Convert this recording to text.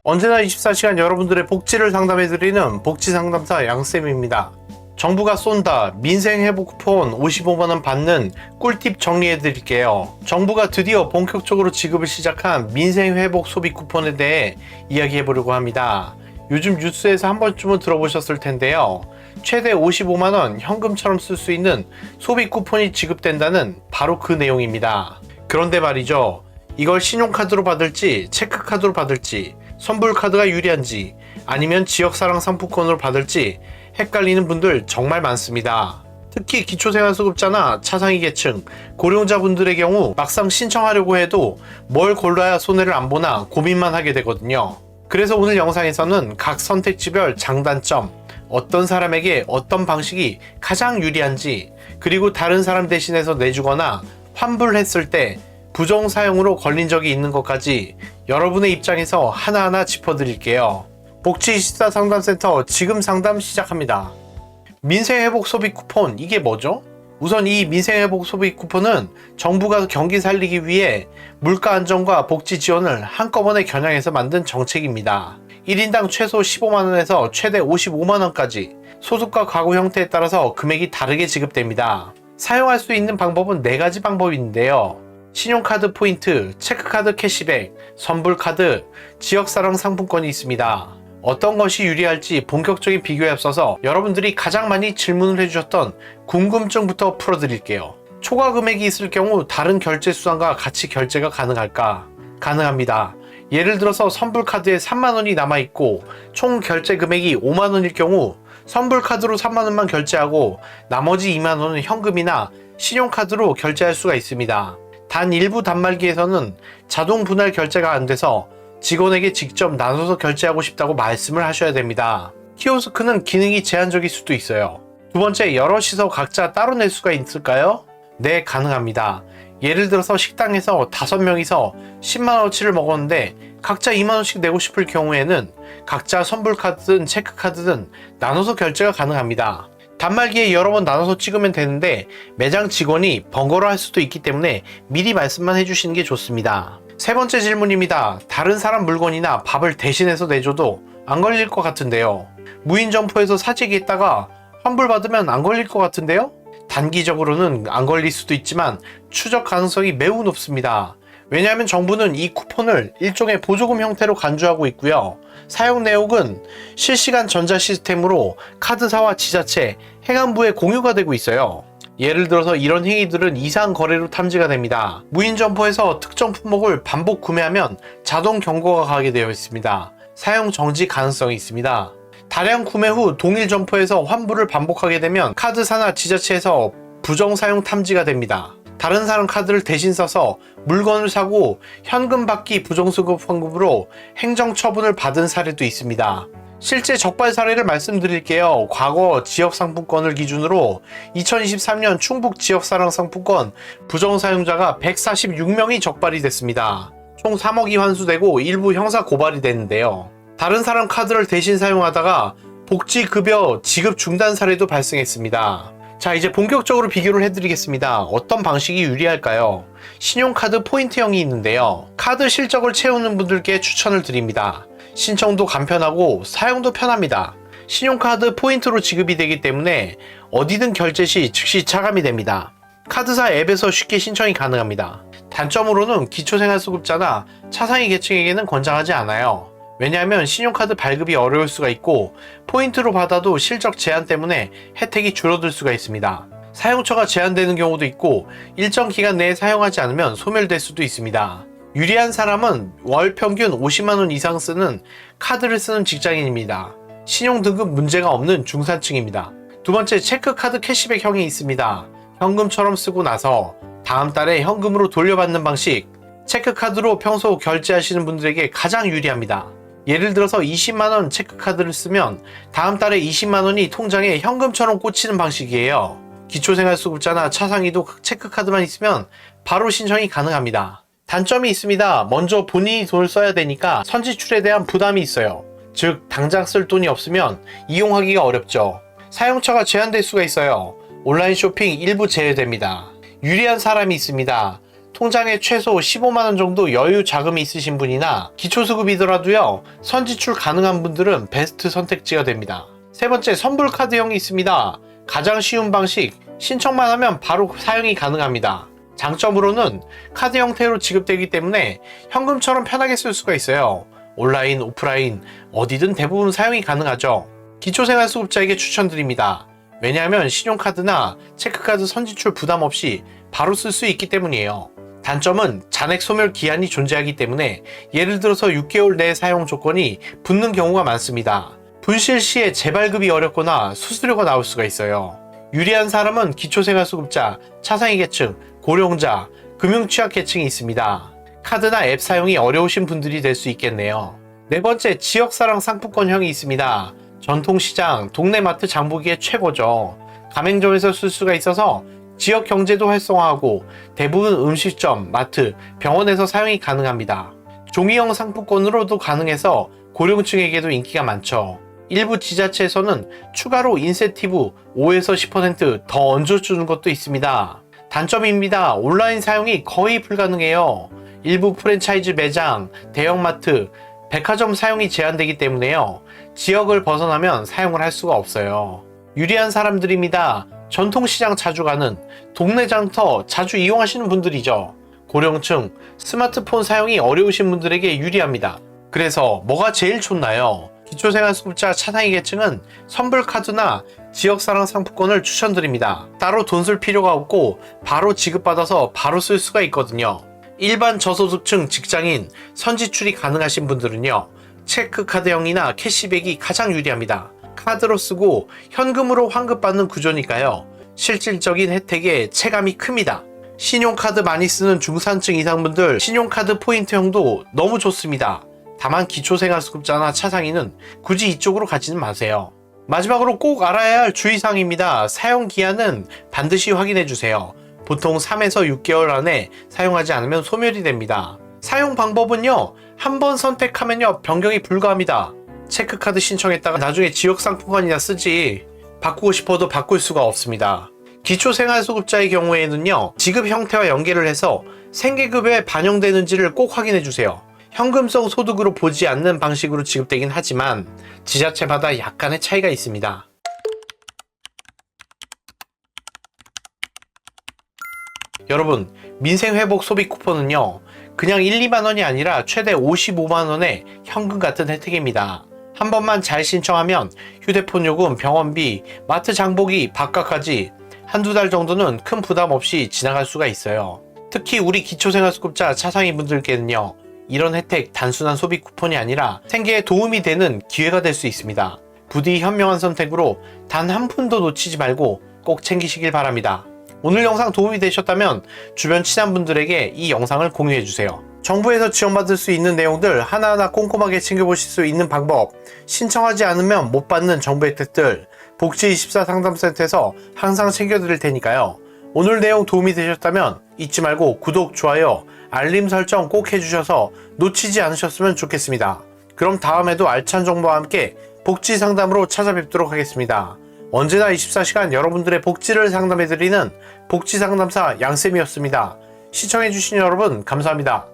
언제나 24시간 여러분들의 복지를 상담해드리는 복지상담사 양쌤입니다. 정부가 쏜다 민생회복 쿠폰 55만원 받는 꿀팁 정리해드릴게요. 정부가 드디어 본격적으로 지급을 시작한 민생회복 소비 쿠폰에 대해 이야기해보려고 합니다. 요즘 뉴스에서 한 번쯤은 들어보셨을 텐데요. 최대 55만원 현금처럼 쓸 수 있는 소비 쿠폰이 지급된다는 바로 그 내용입니다. 그런데 말이죠. 이걸 신용카드로 받을지 체크카드로 받을지 선불카드가 유리한지 아니면 지역사랑 상품권으로 받을지 헷갈리는 분들 정말 많습니다. 특히 기초생활수급자나 차상위 계층, 고령자분들의 경우 막상 신청하려고 해도 뭘 골라야 손해를 안 보나 고민만 하게 되거든요. 그래서 오늘 영상에서는 각 선택지별 장단점, 어떤 사람에게 어떤 방식이 가장 유리한지, 그리고 다른 사람 대신해서 내주거나 환불했을 때 부정 사용으로 걸린 적이 있는 것까지 여러분의 입장에서 하나하나 짚어드릴게요. 복지24 상담센터 지금 상담 시작합니다. 민생회복 소비 쿠폰, 이게 뭐죠? 우선 이 민생회복 소비 쿠폰은 정부가 경기 살리기 위해 물가 안정과 복지 지원을 한꺼번에 겨냥해서 만든 정책입니다. 1인당 최소 15만원에서 최대 55만원까지 소득과 가구 형태에 따라서 금액이 다르게 지급됩니다. 사용할 수 있는 방법은 4가지 방법이 있는데요. 신용카드 포인트, 체크카드 캐시백, 선불카드, 지역사랑 상품권이 있습니다. 어떤 것이 유리할지 본격적인 비교에 앞서서 여러분들이 가장 많이 질문을 해주셨던 궁금증부터 풀어드릴게요. 초과 금액이 있을 경우 다른 결제 수단과 같이 결제가 가능할까? 가능합니다. 예를 들어서 선불카드에 3만원이 남아있고 총 결제 금액이 5만원일 경우 선불카드로 3만원만 결제하고 나머지 2만원은 현금이나 신용카드로 결제할 수가 있습니다. 단 일부 단말기에서는 자동 분할 결제가 안 돼서 직원에게 직접 나눠서 결제하고 싶다고 말씀을 하셔야 됩니다. 키오스크는 기능이 제한적일 수도 있어요. 두 번째, 여럿이서 각자 따로 낼 수가 있을까요? 네, 가능합니다. 예를 들어서 식당에서 5명이서 10만원어치를 먹었는데 각자 2만원씩 내고 싶을 경우에는 각자 선불카드든 체크카드든 나눠서 결제가 가능합니다. 단말기에 여러 번 나눠서 찍으면 되는데 매장 직원이 번거로워 할 수도 있기 때문에 미리 말씀만 해주시는 게 좋습니다. 세 번째 질문입니다. 다른 사람 물건이나 밥을 대신해서 내줘도 안 걸릴 것 같은데요. 무인 점포에서 사재기했다가 환불받으면 안 걸릴 것 같은데요? 단기적으로는 안 걸릴 수도 있지만 추적 가능성이 매우 높습니다. 왜냐하면 정부는 이 쿠폰을 일종의 보조금 형태로 간주하고 있고요. 사용 내역은 실시간 전자 시스템으로 카드사와 지자체, 행안부에 공유가 되고 있어요. 예를 들어서 이런 행위들은 이상 거래로 탐지가 됩니다. 무인 점포에서 특정 품목을 반복 구매하면 자동 경고가 가게 되어 있습니다. 사용 정지 가능성이 있습니다. 다량 구매 후 동일 점포에서 환불을 반복하게 되면 카드사나 지자체에서 부정 사용 탐지가 됩니다. 다른 사람 카드를 대신 써서 물건을 사고 현금 받기 부정수급 환급으로 행정처분을 받은 사례도 있습니다. 실제 적발 사례를 말씀드릴게요. 과거 지역상품권을 기준으로 2023년 충북 지역사랑 상품권 부정사용자가 146명이 적발이 됐습니다. 총 3억이 환수되고 일부 형사 고발이 됐는데요. 다른 사람 카드를 대신 사용하다가 복지급여 지급 중단 사례도 발생했습니다. 자, 이제 본격적으로 비교를 해드리겠습니다. 어떤 방식이 유리할까요? 신용카드 포인트형이 있는데요. 카드 실적을 채우는 분들께 추천을 드립니다. 신청도 간편하고 사용도 편합니다. 신용카드 포인트로 지급이 되기 때문에 어디든 결제 시 즉시 차감이 됩니다. 카드사 앱에서 쉽게 신청이 가능합니다. 단점으로는 기초생활수급자나 차상위 계층에게는 권장하지 않아요. 왜냐하면 신용카드 발급이 어려울 수가 있고 포인트로 받아도 실적 제한 때문에 혜택이 줄어들 수가 있습니다. 사용처가 제한되는 경우도 있고 일정 기간 내에 사용하지 않으면 소멸될 수도 있습니다. 유리한 사람은 월 평균 50만원 이상 쓰는 카드를 쓰는 직장인입니다. 신용등급 문제가 없는 중산층입니다. 두 번째, 체크카드 캐시백형이 있습니다. 현금처럼 쓰고 나서 다음 달에 현금으로 돌려받는 방식. 체크카드로 평소 결제하시는 분들에게 가장 유리합니다. 예를 들어서 20만원 체크카드를 쓰면 다음 달에 20만원이 통장에 현금처럼 꽂히는 방식이에요. 기초생활수급자나 차상위도 체크카드만 있으면 바로 신청이 가능합니다. 단점이 있습니다. 먼저 본인이 돈을 써야 되니까 선지출에 대한 부담이 있어요. 즉 당장 쓸 돈이 없으면 이용하기가 어렵죠. 사용처가 제한될 수가 있어요. 온라인 쇼핑 일부 제외됩니다. 유리한 사람이 있습니다. 통장에 최소 15만원 정도 여유 자금이 있으신 분이나 기초수급이더라도요, 선지출 가능한 분들은 베스트 선택지가 됩니다. 세 번째, 선불카드형이 있습니다. 가장 쉬운 방식, 신청만 하면 바로 사용이 가능합니다. 장점으로는 카드 형태로 지급되기 때문에 현금처럼 편하게 쓸 수가 있어요. 온라인, 오프라인 어디든 대부분 사용이 가능하죠. 기초생활수급자에게 추천드립니다. 왜냐하면 신용카드나 체크카드 선지출 부담 없이 바로 쓸 수 있기 때문이에요. 단점은 잔액 소멸 기한이 존재하기 때문에 예를 들어서 6개월 내 사용 조건이 붙는 경우가 많습니다. 분실 시에 재발급이 어렵거나 수수료가 나올 수가 있어요. 유리한 사람은 기초생활수급자, 차상위 계층, 고령자, 금융취약 계층이 있습니다. 카드나 앱 사용이 어려우신 분들이 될 수 있겠네요. 네 번째, 지역사랑 상품권형이 있습니다. 전통시장, 동네 마트 장보기에 최고죠. 가맹점에서 쓸 수가 있어서 지역 경제도 활성화하고 대부분 음식점, 마트, 병원에서 사용이 가능합니다. 종이형 상품권으로도 가능해서 고령층에게도 인기가 많죠. 일부 지자체에서는 추가로 인센티브 5에서 10%더 얹어주는 것도 있습니다. 단점입니다. 온라인 사용이 거의 불가능해요. 일부 프랜차이즈 매장, 대형마트, 백화점 사용이 제한되기 때문에요. 지역을 벗어나면 사용을 할 수가 없어요. 유리한 사람들입니다. 전통시장 자주 가는, 동네 장터 자주 이용하시는 분들이죠. 고령층, 스마트폰 사용이 어려우신 분들에게 유리합니다. 그래서 뭐가 제일 좋나요? 기초생활수급자 차상위 계층은 선불카드나 지역사랑 상품권을 추천드립니다. 따로 돈 쓸 필요가 없고 바로 지급받아서 바로 쓸 수가 있거든요. 일반 저소득층 직장인, 선지출이 가능하신 분들은요, 체크카드형이나 캐시백이 가장 유리합니다. 카드로 쓰고 현금으로 환급받는 구조니까요, 실질적인 혜택에 체감이 큽니다. 신용카드 많이 쓰는 중산층 이상분들 신용카드 포인트형도 너무 좋습니다. 다만 기초생활수급자나 차상위는 굳이 이쪽으로 가지는 마세요. 마지막으로 꼭 알아야 할 주의사항입니다. 사용기한은 반드시 확인해주세요. 보통 3에서 6개월 안에 사용하지 않으면 소멸이 됩니다. 사용 방법은요, 한번 선택하면요 변경이 불가합니다. 체크카드 신청했다가 나중에 지역상품권이나 쓰지 바꾸고 싶어도 바꿀 수가 없습니다. 기초생활수급자의 경우에는요, 지급 형태와 연계를 해서 생계급여에 반영되는지를 꼭 확인해주세요. 현금성 소득으로 보지 않는 방식으로 지급되긴 하지만 지자체마다 약간의 차이가 있습니다. 여러분, 민생회복 소비 쿠폰은요, 그냥 1, 2만원이 아니라 최대 55만원의 현금 같은 혜택입니다. 한 번만 잘 신청하면 휴대폰 요금, 병원비, 마트 장보기, 밥값까지 한두 달 정도는 큰 부담 없이 지나갈 수가 있어요. 특히 우리 기초생활수급자 차상위 분들께는요, 이런 혜택 단순한 소비 쿠폰이 아니라 생계에 도움이 되는 기회가 될 수 있습니다. 부디 현명한 선택으로 단 한 푼도 놓치지 말고 꼭 챙기시길 바랍니다. 오늘 영상 도움이 되셨다면 주변 친한 분들에게 이 영상을 공유해주세요. 정부에서 지원받을 수 있는 내용들 하나하나 꼼꼼하게 챙겨보실 수 있는 방법, 신청하지 않으면 못 받는 정부 혜택들, 복지24 상담센터에서 항상 챙겨드릴 테니까요. 오늘 내용 도움이 되셨다면 잊지 말고 구독, 좋아요, 알림 설정 꼭 해주셔서 놓치지 않으셨으면 좋겠습니다. 그럼 다음에도 알찬 정보와 함께 복지 상담으로 찾아뵙도록 하겠습니다. 언제나 24시간 여러분들의 복지를 상담해드리는 복지 상담사 양쌤이었습니다. 시청해주신 여러분 감사합니다.